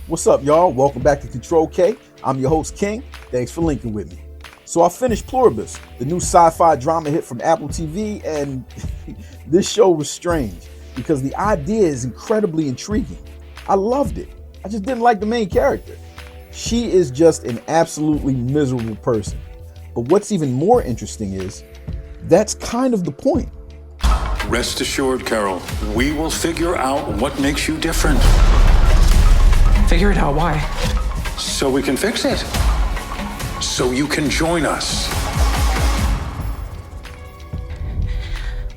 What's up, y'all? Welcome back to CTRL+K. I'm your host, King. Thanks for linking with me. So I finished Pluribus, the new sci-fi drama hit from Apple TV, and this show was strange because the idea is incredibly intriguing. I loved it. I just didn't like the main character. She is just an absolutely miserable person. But what's even more interesting is that's kind of the point. Rest assured, Carol, we will figure out what makes you different. Figure it out, why? So we can fix it. So you can join us.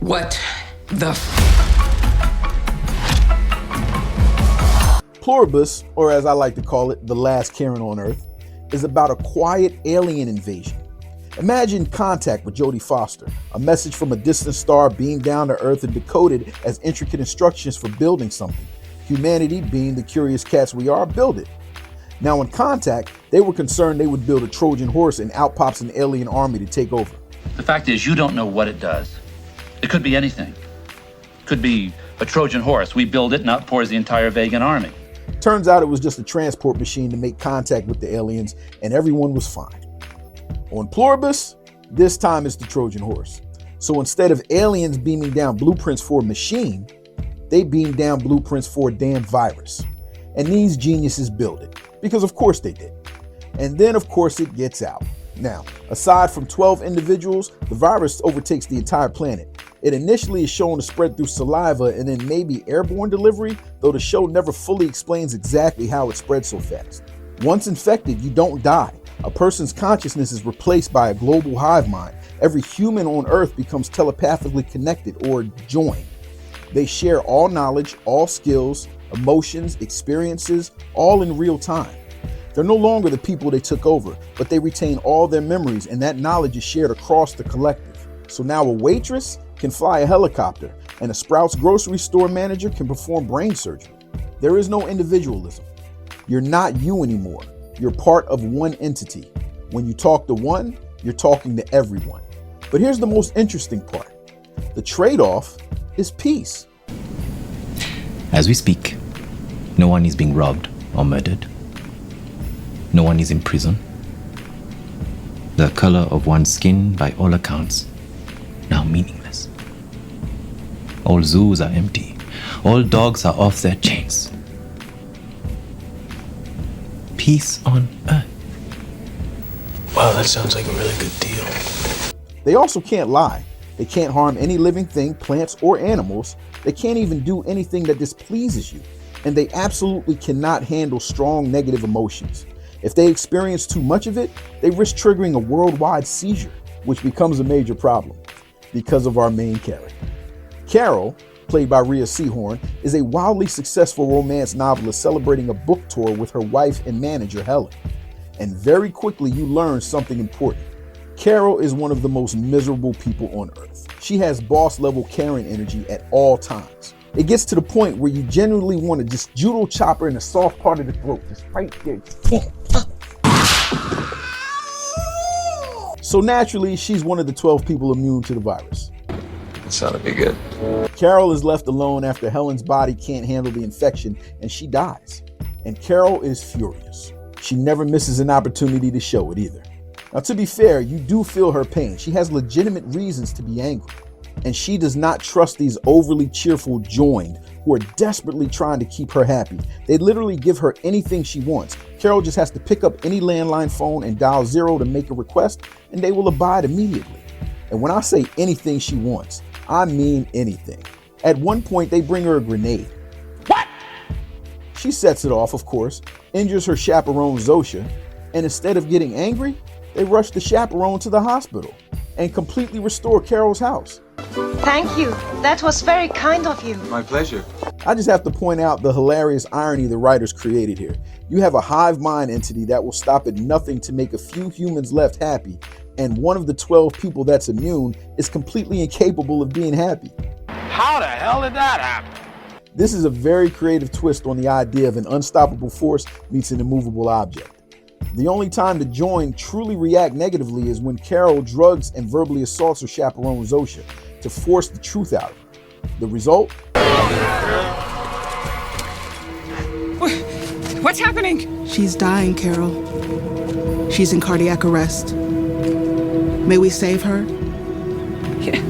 What the Pluribus, or as I like to call it, the last Karen on Earth, is about a quiet alien invasion. Imagine Contact with Jodie Foster, a message from a distant star beamed down to Earth and decoded as intricate instructions for building something. Humanity, being the curious cats we are, build it. Now in Contact, they were concerned they would build a Trojan horse and out pops an alien army to take over. The fact is, you don't know what it does. It could be anything. It could be a Trojan horse. We build it and out pours the entire Vegan army. Turns out it was just a transport machine to make contact with the aliens, and everyone was fine. On Pluribus, this time it's the Trojan horse. So instead of aliens beaming down blueprints for a machine, they beam down blueprints for a damn virus. And these geniuses build it, because of course they did. And then of course it gets out. Now, aside from 12 individuals, the virus overtakes the entire planet. It initially is shown to spread through saliva and then maybe airborne delivery, though the show never fully explains exactly how it spreads so fast. Once infected, you don't die. A person's consciousness is replaced by a global hive mind. Every human on Earth becomes telepathically connected or joined. They share all knowledge, all skills, emotions, experiences, all in real time. They're no longer the people they took over, but they retain all their memories, and that knowledge is shared across the collective. So now a waitress can fly a helicopter, and a Sprouts grocery store manager can perform brain surgery. There is no individualism. You're not you anymore. You're part of one entity. When you talk to one, you're talking to everyone. But here's the most interesting part. The trade-off is peace. As we speak, no one is being robbed or murdered. No one is in prison. The color of one's skin, by all accounts, now meaningless. All zoos are empty. All dogs are off their chains. Peace on Earth. Wow, that sounds like a really good deal. They also can't lie. They can't harm any living thing, plants or animals. They can't even do anything that displeases you. And they absolutely cannot handle strong negative emotions. If they experience too much of it, they risk triggering a worldwide seizure, which becomes a major problem because of our main character. Carol, played by Rhea Seehorn, is a wildly successful romance novelist celebrating a book tour with her wife and manager, Helen. And very quickly you learn something important. Carol is one of the most miserable people on Earth. She has boss level Karen energy at all times. It gets to the point where you genuinely want to just judo chop her in the soft part of the throat, just right there. So naturally, she's one of the 12 people immune to the virus. That sounded be good. Carol is left alone after Helen's body can't handle the infection and she dies. And Carol is furious. She never misses an opportunity to show it either. Now, to be fair, you do feel her pain. She has legitimate reasons to be angry. And she does not trust these overly cheerful joined who are desperately trying to keep her happy. They literally give her anything she wants. Carol just has to pick up any landline phone and dial 0 to make a request, and they will abide immediately. And when I say anything she wants, I mean anything. At one point, they bring her a grenade. What? She sets it off, of course, injures her chaperone Zosha, and instead of getting angry, they rush the chaperone to the hospital and completely restore Carol's house. Thank you. That was very kind of you. My pleasure. I just have to point out the hilarious irony the writers created here. You have a hive mind entity that will stop at nothing to make a few humans left happy, and one of the 12 people that's immune is completely incapable of being happy. How the hell did that happen? This is a very creative twist on the idea of an unstoppable force meets an immovable object. The only time the join truly react negatively is when Carol drugs and verbally assaults her chaperone Zosha to force the truth out of her. The result? What's happening? She's dying, Carol. She's in cardiac arrest. May we save her? Yeah.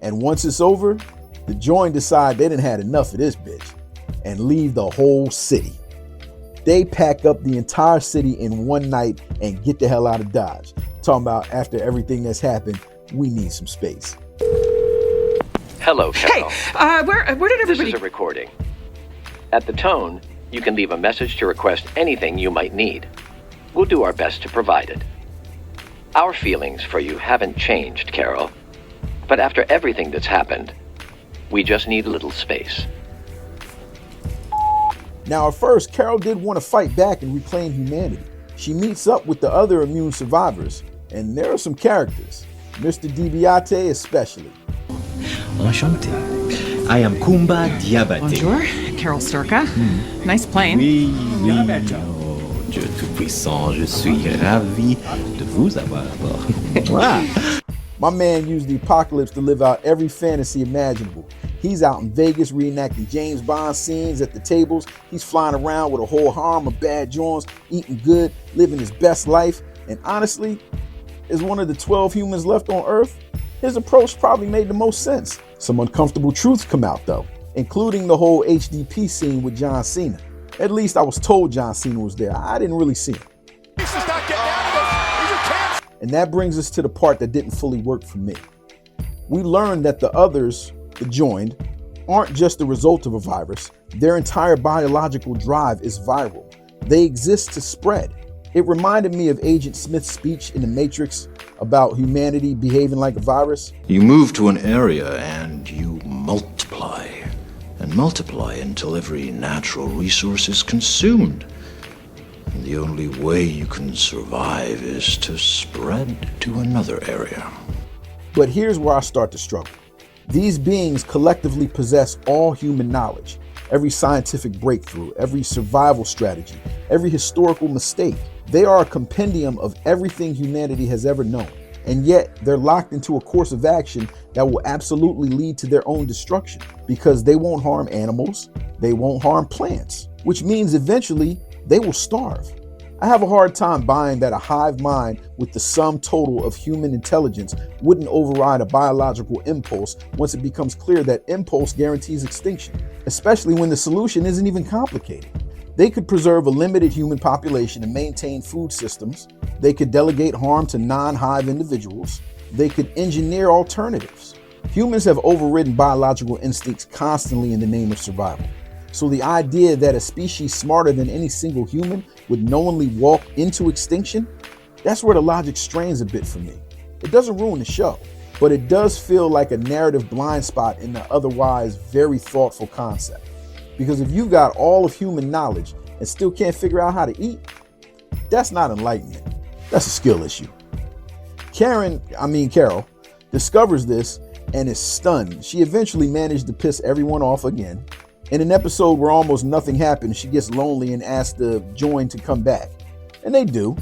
And once it's over, the Join decide they done had enough of this bitch and leave the whole city. They pack up the entire city in one night and get the hell out of Dodge. Talking about after everything that's happened, we need some space. Hello, Carol. Hey, where did everybody... This is a recording. At the tone, you can leave a message to request anything you might need. We'll do our best to provide it. Our feelings for you haven't changed, Carol. But after everything that's happened, we just need a little space. Now, at first, Carol did want to fight back and reclaim humanity. She meets up with the other immune survivors, and there are some characters, Mr. DiBiase especially. Enchanté. I am Kumba Diabate. Bonjour, Carol Sturka. Nice plane. Oui, oui. Oh, Dieu tout-puissant, je suis ravi de vous avoir à bord. Wow. My man used the apocalypse to live out every fantasy imaginable. He's out in Vegas reenacting James Bond scenes at the tables. He's flying around with a whole harem of bad joints, eating good, living his best life. And honestly, as one of the 12 humans left on Earth, his approach probably made the most sense. Some uncomfortable truths come out though, including the whole HDP scene with John Cena. At least I was told John Cena was there. I didn't really see him. And that brings us to the part that didn't fully work for me. We learned that the others, the Joined, aren't just the result of a virus. Their entire biological drive is viral. They exist to spread. It reminded me of Agent Smith's speech in The Matrix about humanity behaving like a virus. You move to an area and you multiply, and multiply until every natural resource is consumed. And the only way you can survive is to spread to another area. But here's where I start to struggle. These beings collectively possess all human knowledge, every scientific breakthrough, every survival strategy, every historical mistake. They are a compendium of everything humanity has ever known. And yet they're locked into a course of action that will absolutely lead to their own destruction because they won't harm animals, they won't harm plants, which means eventually they will starve. I have a hard time buying that a hive mind with the sum total of human intelligence wouldn't override a biological impulse once it becomes clear that impulse guarantees extinction, especially when the solution isn't even complicated. They could preserve a limited human population and maintain food systems. They could delegate harm to non-hive individuals. They could engineer alternatives. Humans have overridden biological instincts constantly in the name of survival. So the idea that a species smarter than any single human would knowingly walk into extinction, that's where the logic strains a bit for me. It doesn't ruin the show, but it does feel like a narrative blind spot in the otherwise very thoughtful concept. Because if you got all of human knowledge and still can't figure out how to eat, that's not enlightenment. That's a skill issue. Carol, discovers this and is stunned. She eventually managed to piss everyone off again. In an episode where almost nothing happens, she gets lonely and asks the Join to come back. And they do.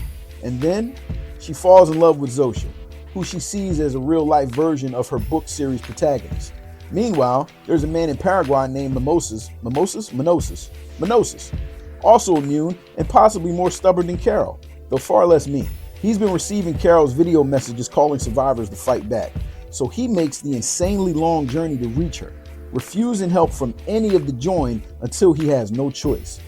And then she falls in love with Zosha, who she sees as a real-life version of her book series protagonist. Meanwhile, there's a man in Paraguay named Mimosis, also immune and possibly more stubborn than Carol, though far less mean. He's been receiving Carol's video messages calling survivors to fight back, so he makes the insanely long journey to reach her, refusing help from any of the Join until he has no choice.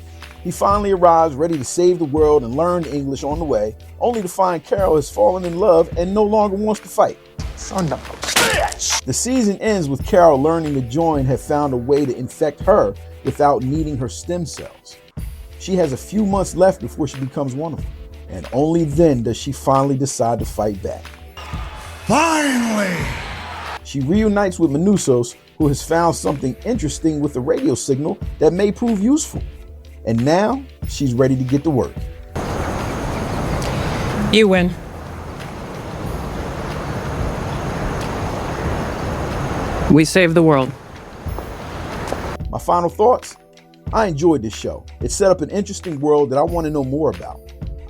He finally arrives ready to save the world and learn English on the way, only to find Carol has fallen in love and no longer wants to fight. Son of a bitch! The season ends with Carol learning the Join have found a way to infect her without needing her stem cells. She has a few months left before she becomes one of them, and only then does she finally decide to fight back. Finally! She reunites with Minusos, who has found something interesting with the radio signal that may prove useful. And now she's ready to get to work. You win. We saved the world. My final thoughts? I enjoyed this show. It set up an interesting world that I want to know more about.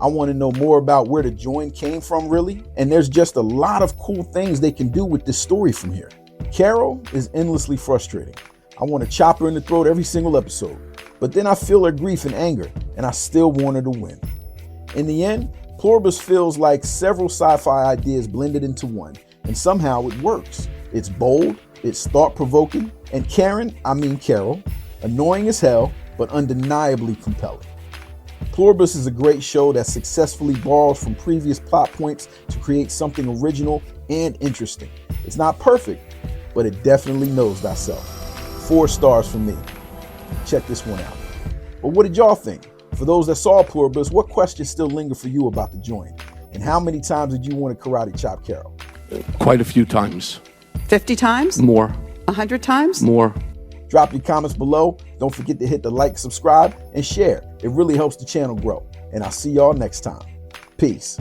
I want to know more about where the join came from, really. And there's just a lot of cool things they can do with this story from here. Carol is endlessly frustrating. I want to chop her in the throat every single episode. But then I feel her grief and anger, and I still want her to win. In the end, Pluribus feels like several sci-fi ideas blended into one, and somehow it works. It's bold, it's thought-provoking, and Carol, annoying as hell, but undeniably compelling. Pluribus is a great show that successfully borrows from previous plot points to create something original and interesting. It's not perfect, but it definitely knows thyself. 4 stars from me. Check this one out. But what did y'all think? For those that saw Pluribus, what questions still linger for you about the join? And how many times did you want to karate chop Carol? Quite a few times. 50 times? More. 100 times? More. Drop your comments below. Don't forget to hit the like, subscribe, and share. It really helps the channel grow. And I'll see y'all next time. Peace.